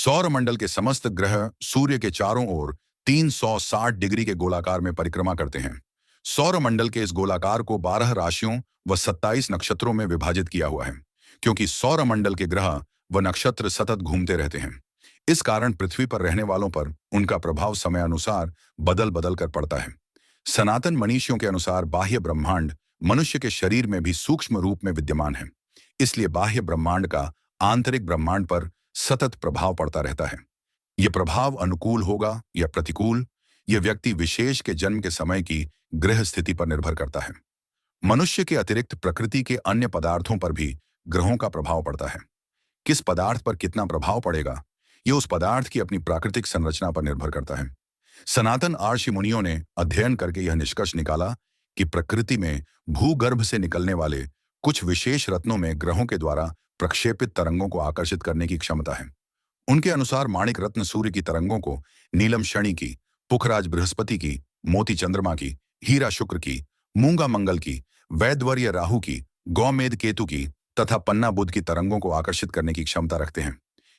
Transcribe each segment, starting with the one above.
सौरमंडल के समस्त ग्रह सूर्य के चारों ओर 360 डिग्री के गोलाकार में परिक्रमा करते हैं। सौरमंडल के इस गोलाकार को 12 राशियों व 27 नक्षत्रों में विभाजित किया हुआ है, क्योंकि सौरमंडल के ग्रह व नक्षत्र सतत घूमते रहते हैं। इस कारण पृथ्वी पर रहने वालों पर उनका प्रभाव समय अनुसार बदल बदल कर पड़ता है। सनातन मनीषियों के अनुसार बाह्य ब्रह्मांड मनुष्य के शरीर में भी सूक्ष्म रूप में विद्यमान है, इसलिए बाह्य ब्रह्मांड का आंतरिक ब्रह्मांड पर सतत प्रभाव पड़ता रहता है। यह प्रभाव अनुकूल होगा या प्रतिकूल, यह व्यक्ति विशेष के जन्म के समय की ग्रह स्थिति पर निर्भर करता है। मनुष्य के अतिरिक्त प्रकृति के अन्य पदार्थों पर भी ग्रहों का प्रभाव पड़ता है। किस पदार्थ पर कितना प्रभाव पड़ेगा, यह उस पदार्थ की अपनी प्राकृतिक संरचना पर निर्भर करता है। सनातन ऋषि मुनियों ने अध्ययन करके यह निष्कर्ष निकाला कि प्रकृति में भूगर्भ से निकलने वाले कुछ विशेष रत्नों में ग्रहों के द्वारा प्रक्षेपित तरंगों को आकर्षित करने की क्षमता है। उनके अनुसार माणिक रत्न सूर्य की तरंगों को, नीलम शनि की, पुखराज बृहस्पति की, मोती चंद्रमा की, हीरा शुक्र की, मूंगा मंगल की, वैद्यवर्य राहु की, गौमेद केतु की तथा पन्ना बुध की तरंगों को आकर्षित करने की क्षमता रखते हैं।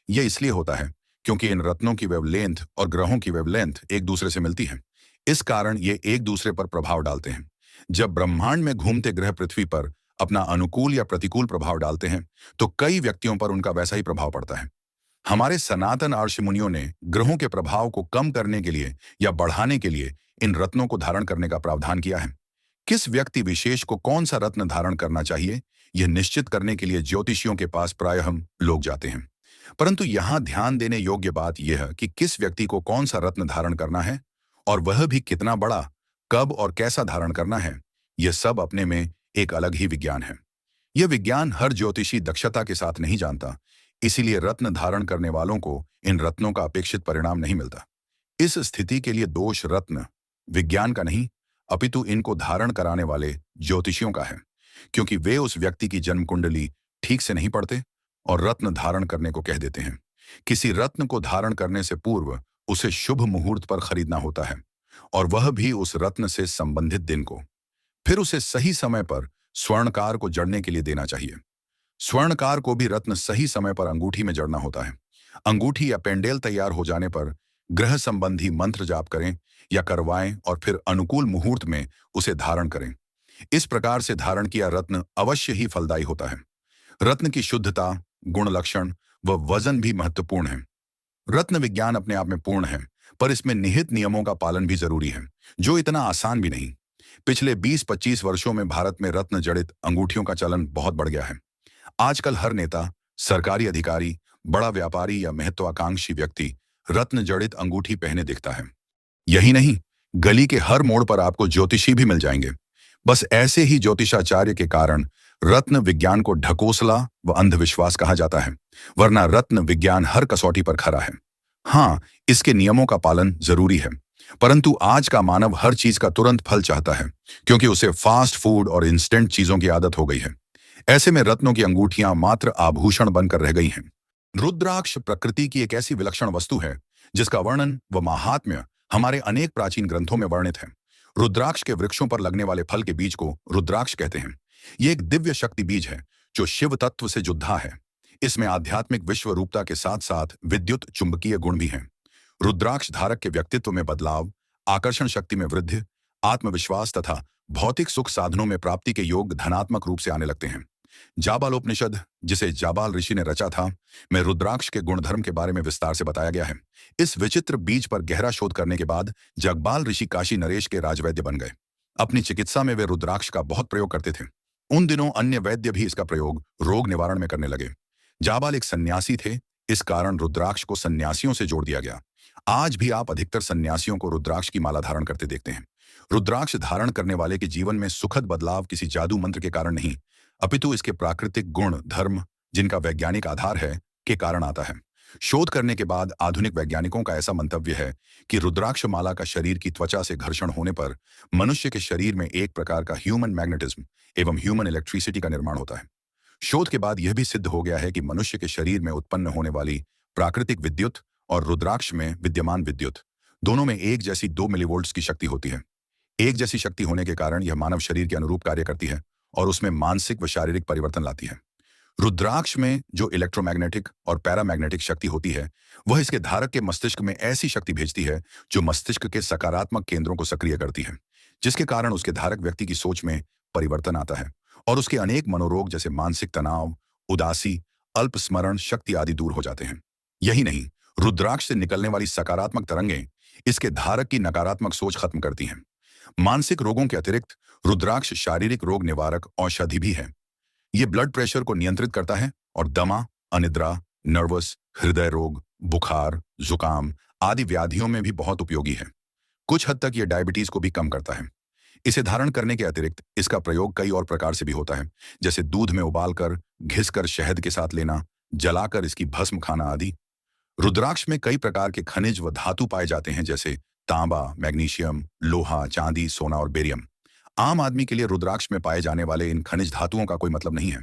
यह इसलिए होता है क्योंकि इन रत्नों की वेवलेंथ और ग्रहों की वेवलेंथ एक दूसरे से मिलती है। इस कारण ये एक दूसरे पर प्रभाव डालते हैं। जब ब्रह्मांड में घूमते ग्रह पृथ्वी पर अपना अनुकूल या प्रतिकूल प्रभाव डालते हैं, तो कई व्यक्तियों पर उनका वैसा ही प्रभाव पड़ता है। हमारे सनातन ऋषि मुनियों ने ग्रहों के प्रभाव को कम करने के लिए या बढ़ाने के लिए इन रत्नों को धारण करने का प्रावधान किया है। किस व्यक्ति विशेष को कौन सा रत्न धारण करना चाहिए, यह निश्चित करने के लिए ज्योतिषियों के पास प्रायः हम लोग जाते हैं। परंतु यहां ध्यान देने योग्य बात यह है कि किस व्यक्ति को कौन सा रत्न धारण करना है और वह भी कितना बड़ा, कब और कैसा धारण करना है, यह सब अपने में एक अलग ही विज्ञान है। यह विज्ञान हर ज्योतिषी दक्षता के साथ नहीं जानता, इसीलिए रत्न धारण करने वालों को इन रत्नों का अपेक्षित परिणाम नहीं मिलता। इस स्थिति के लिए दोष रत्न विज्ञान का नहीं, अपितु इनको धारण कराने वाले ज्योतिषियों का है, क्योंकि वे उस व्यक्ति की जन्म कुंडली ठीक से नहीं पढ़ते और रत्न धारण करने को कह देते हैं। किसी रत्न को धारण करने से पूर्व उसे शुभ मुहूर्त पर खरीदना होता है, और वह भी उस रत्न से संबंधित दिन को। फिर उसे सही समय पर स्वर्णकार को जड़ने के लिए देना चाहिए। स्वर्णकार को भी रत्न सही समय पर अंगूठी में जड़ना होता है। अंगूठी या पेंडेल तैयार हो जाने पर ग्रह संबंधी मंत्र जाप करें या करवाएं और फिर अनुकूल मुहूर्त में उसे धारण करें। इस प्रकार से धारण किया रत्न अवश्य ही फलदायी होता है। रत्न की शुद्धता, गुण लक्षण व वजन भी महत्वपूर्ण है। रत्न विज्ञान अपने आप में पूर्ण है, पर इसमें निहित नियमों का पालन भी जरूरी है, जो इतना आसान भी नहीं। पिछले 20-25 वर्षों में भारत में रत्न जड़ित अंगूठियों का चलन बहुत बढ़ गया है। आजकल हर नेता, सरकारी अधिकारी, बड़ा व्यापारी या महत्वाकांक्षी व्यक्ति रत्न जड़ित अंगूठी पहने दिखता है। यही नहीं, गली के हर मोड़ पर आपको ज्योतिषी भी मिल जाएंगे। बस ऐसे ही ज्योतिषाचार्य के कारण रत्न विज्ञान को ढकोसला व अंधविश्वास कहा जाता है, वरना रत्न विज्ञान हर कसौटी पर खरा है। हाँ, इसके नियमों का पालन जरूरी है, परंतु आज का मानव हर चीज का तुरंत फल चाहता है, क्योंकि उसे फास्ट फूड और इंस्टेंट चीजों की आदत हो गई है। ऐसे में रत्नों की अंगूठियां मात्र आभूषण बनकर रह गई हैं। रुद्राक्ष प्रकृति की एक ऐसी विलक्षण वस्तु है जिसका वर्णन व माहात्म्य हमारे अनेक प्राचीन ग्रंथों में वर्णित है। रुद्राक्ष के वृक्षों पर लगने वाले फल के बीज को रुद्राक्ष कहते हैं। यह एक दिव्य शक्ति बीज है जो शिव तत्व से जुद्धा है। इसमें आध्यात्मिक विश्व रूपता के साथ साथ विद्युत चुंबकीय गुण भी हैं। रुद्राक्ष धारक के व्यक्तित्व में बदलाव, आकर्षण शक्ति में वृद्धि, आत्मविश्वास तथा भौतिक सुख साधनों में प्राप्ति के योग धनात्मक रूप से आने लगते हैं। जाबालोपनिषद, जिसे जाबाल ऋषि ने रचा था, में रुद्राक्ष के गुणधर्म के बारे में विस्तार से बताया गया है। इस विचित्र बीज पर गहरा शोध करने के बाद जगबाल ऋषि काशी नरेश के राजवैद्य बन गए। अपनी चिकित्सा में वे रुद्राक्ष का बहुत प्रयोग करते थे। उन दिनों अन्य वैद्य भी इसका प्रयोग रोग निवारण में करने लगे। जाबाल एक सन्यासी थे, इस कारण रुद्राक्ष को सन्यासियों से जोड़ दिया गया। आज भी आप अधिकतर सन्यासियों को रुद्राक्ष की माला धारण करते देखते हैं। रुद्राक्ष धारण करने वाले के जीवन में सुखद बदलाव किसी जादू मंत्र के कारण नहीं, अपितु इसके प्राकृतिक गुण धर्म, जिनका वैज्ञानिक आधार है, के कारण आता है। शोध करने के बाद आधुनिक वैज्ञानिकों का ऐसा मंतव्य है कि रुद्राक्ष माला का शरीर की त्वचा से घर्षण होने पर मनुष्य के शरीर में एक प्रकार का ह्यूमन मैग्नेटिज्म एवं ह्यूमन इलेक्ट्रिसिटी का निर्माण होता है। शोध के बाद यह भी सिद्ध हो गया है कि मनुष्य के शरीर में उत्पन्न होने वाली प्राकृतिक विद्युत और रुद्राक्ष में विद्यमान विद्युत दोनों में एक जैसी 2 मिलीवोल्ट्स की शक्ति होती है। एक जैसी शक्ति होने के कारण यह मानव शरीर के अनुरूप कार्य करती है और उसमें मानसिक व शारीरिक परिवर्तन लाती है। रुद्राक्ष में जो इलेक्ट्रोमैग्नेटिक और पैरामैग्नेटिक शक्ति होती है, वह इसके धारक के मस्तिष्क में ऐसी शक्ति भेजती है जो मस्तिष्क के सकारात्मक केंद्रों को सक्रिय करती है, जिसके कारण उसके धारक व्यक्ति की सोच में परिवर्तन आता है और उसके अनेक मनोरोग जैसे मानसिक तनाव, उदासी, अल्प स्मरण शक्ति आदि दूर हो जाते हैं। यही नहीं, रुद्राक्ष से निकलने वाली सकारात्मक तरंगें इसके धारक की नकारात्मक सोच खत्म करती हैं। मानसिक रोगों के अतिरिक्त रुद्राक्ष शारीरिक रोग निवारक औषधि भी है। ये ब्लड प्रेशर को नियंत्रित करता है और दमा, अनिद्रा, नर्वस, हृदय रोग, बुखार, जुकाम आदि व्याधियों में भी बहुत उपयोगी है। कुछ हद तक ये डायबिटीज को भी कम करता है। इसे धारण करने के अतिरिक्त इसका प्रयोग कई और प्रकार से भी होता है, जैसे दूध में उबालकर, घिसकर शहद के साथ लेना, जलाकर इसकी भस्म खाना आदि। रुद्राक्ष में कई प्रकार के खनिज व धातु पाए जाते हैं, जैसे तांबा, मैग्नीशियम, लोहा, चांदी, सोना और बेरियम। आम आदमी के लिए रुद्राक्ष में पाए जाने वाले इन खनिज धातुओं का कोई मतलब नहीं है,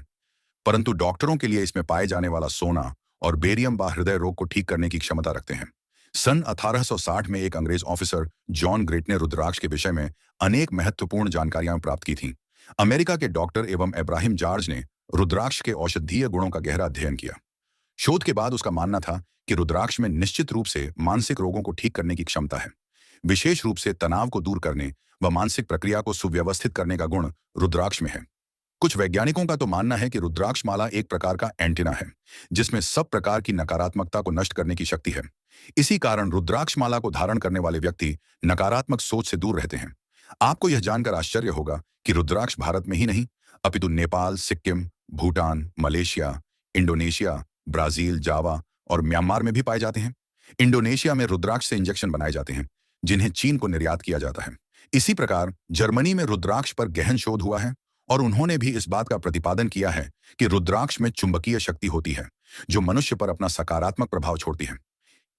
परंतु डॉक्टरों के लिए इसमें पाए जाने वाला सोना और बेरियम व हृदय रोग को ठीक करने की क्षमता रखते हैं। सन 1860 में एक अंग्रेज ऑफिसर जॉन ग्रेट ने रुद्राक्ष के विषय में अनेक महत्वपूर्ण जानकारियां प्राप्त की थीं। अमेरिका के डॉक्टर एवं इब्राहिम जॉर्ज ने रुद्राक्ष के औषधीय गुणों का गहरा अध्ययन किया। शोध के बाद उसका मानना था कि रुद्राक्ष में निश्चित रूप से मानसिक रोगों को ठीक करने की क्षमता है। विशेष रूप से तनाव को दूर करने व मानसिक प्रक्रिया को सुव्यवस्थित करने का गुण रुद्राक्ष में है। कुछ वैज्ञानिकों का तो मानना है कि रुद्राक्ष माला एक प्रकार का एंटीना है, जिसमें सब प्रकार की नकारात्मकता को नष्ट करने की शक्ति है। इसी कारण रुद्राक्ष माला को धारण करने वाले व्यक्ति नकारात्मक सोच से दूर रहते हैं। आपको यह जानकर आश्चर्य होगा कि रुद्राक्ष भारत में ही नहीं, अपितु Nepal, Sikkim, Bhutan, Malaysia, Indonesia, Brazil, Java और म्यांमार में भी पाए जाते हैं। इंडोनेशिया में रुद्राक्ष से इंजेक्शन बनाए जाते हैं, जिन्हें चीन को निर्यात किया जाता है। इसी प्रकार जर्मनी में रुद्राक्ष पर गहन शोध हुआ है और उन्होंने भी इस बात का प्रतिपादन किया है कि रुद्राक्ष में चुंबकीय शक्ति होती है, जो मनुष्य पर अपना सकारात्मक प्रभाव छोड़ती है।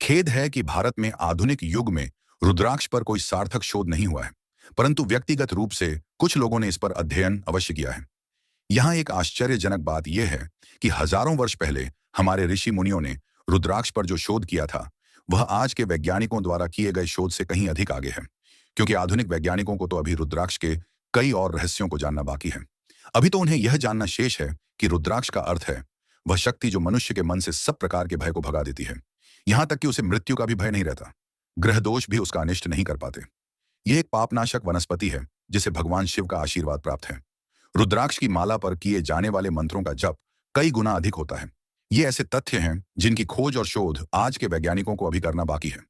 खेद है कि भारत में आधुनिक युग में रुद्राक्ष पर कोई सार्थक शोध नहीं हुआ है, परंतु व्यक्तिगत रूप से कुछ लोगों ने इस पर अध्ययन अवश्य किया है। यहाँ एक आश्चर्यजनक बात यह है कि हजारों वर्ष पहले हमारे ऋषि मुनियों ने रुद्राक्ष पर जो शोध किया था, वह आज के वैज्ञानिकों द्वारा किए गए शोध से कहीं अधिक आगे है, क्योंकि आधुनिक वैज्ञानिकों को तो अभी रुद्राक्ष के कई और रहस्यों को जानना बाकी है। अभी तो उन्हें यह जानना शेष है कि रुद्राक्ष का अर्थ है वह शक्ति जो मनुष्य के मन से सब प्रकार के भय को भगा देती है, यहां तक कि उसे मृत्यु का भी भय नहीं रहता। ग्रह दोष भी उसका अनिष्ट नहीं कर पाते। यह एक पापनाशक वनस्पति है जिसे भगवान शिव का आशीर्वाद प्राप्त है। रुद्राक्ष की माला पर किए जाने वाले मंत्रों का जप कई गुना अधिक होता है। ये ऐसे तथ्य हैं जिनकी खोज और शोध आज के वैज्ञानिकों को अभी करना बाकी है।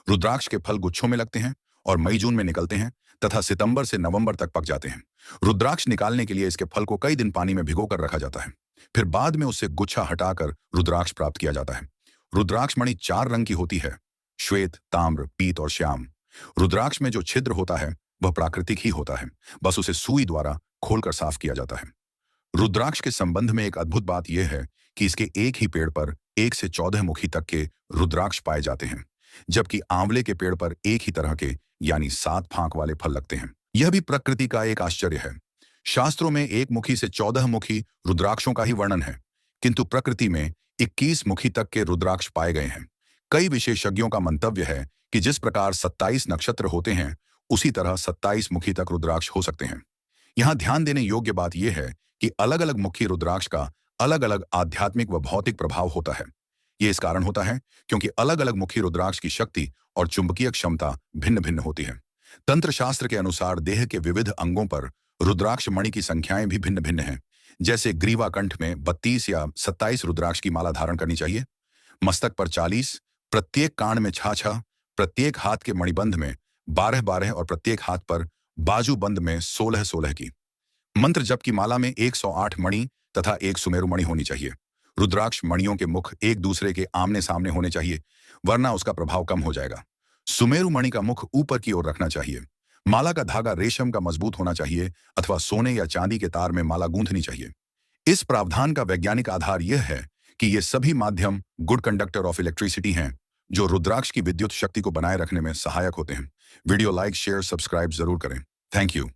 रुद्राक्ष के फल गुच्छों में लगते हैं और मई जून में निकलते हैं तथा सितंबर से नवंबर तक पक जाते हैं। रुद्राक्ष निकालने के लिए इसके फल को कई दिन पानी में भिगोकर रखा जाता है, फिर बाद में उससे गुच्छा हटाकर रुद्राक्ष प्राप्त किया जाता है। रुद्राक्ष मणि 4 रंग की होती है, श्वेत, ताम्र, पीत और श्याम। रुद्राक्ष में जो छिद्र होता है वह प्राकृतिक ही होता है, बस उसे सुई द्वारा खोलकर साफ किया जाता है। रुद्राक्ष के संबंध में एक अद्भुत बात यह है कि इसके एक ही पेड़ पर 1 से 14 मुखी तक के रुद्राक्ष पाए जाते हैं, जबकि आंवले के पेड़ पर एक ही तरह के यानी 7 फांक वाले फल लगते हैं। यह भी प्रकृति का एक आश्चर्य है। शास्त्रों में 1 मुखी से 14 मुखी रुद्राक्षों का ही वर्णन है, किंतु प्रकृति में 21 मुखी तक के रुद्राक्ष पाए गए हैं। कई विशेषज्ञों का मंतव्य है कि जिस प्रकार 27 नक्षत्र होते हैं, उसी तरह 27 मुखी तक रुद्राक्ष हो सकते हैं। यहाँ ध्यान देने योग्य बात यह है कि अलग अलग मुखी रुद्राक्ष का अलग अलग आध्यात्मिक व भौतिक प्रभाव होता है। ये इस कारण होता है क्योंकि अलग अलग मुखी रुद्राक्ष की शक्ति और चुंबकीय क्षमता भिन्न भिन्न होती है। तंत्र शास्त्र के अनुसार देह के विविध अंगों पर रुद्राक्ष मणि की संख्याएं भी भिन्न भिन्न हैं। जैसे ग्रीवा कंठ में 32 या 27 रुद्राक्ष की माला धारण करनी चाहिए, मस्तक पर 40, प्रत्येक कान में 6-6, प्रत्येक हाथ के मणिबंध में 12-12 और प्रत्येक हाथ पर बाजूबंद में 16-16 की। मंत्र जप की माला में 108 मणि तथा 1 सुमेरु मणि होनी चाहिए। रुद्राक्ष मणियों के मुख एक दूसरे के आमने सामने होने चाहिए, वरना उसका प्रभाव कम हो जाएगा। सुमेरु मणि का मुख ऊपर की ओर रखना चाहिए। माला का धागा रेशम का मजबूत होना चाहिए अथवा सोने या चांदी के तार में माला गूंथनी चाहिए। इस प्रावधान का वैज्ञानिक आधार यह है कि ये सभी माध्यम गुड कंडक्टर ऑफ इलेक्ट्रिसिटी हैं, जो रुद्राक्ष की विद्युत शक्ति को बनाए रखने में सहायक होते हैं। वीडियो लाइक, शेयर, सब्सक्राइब जरूर करें। Thank you.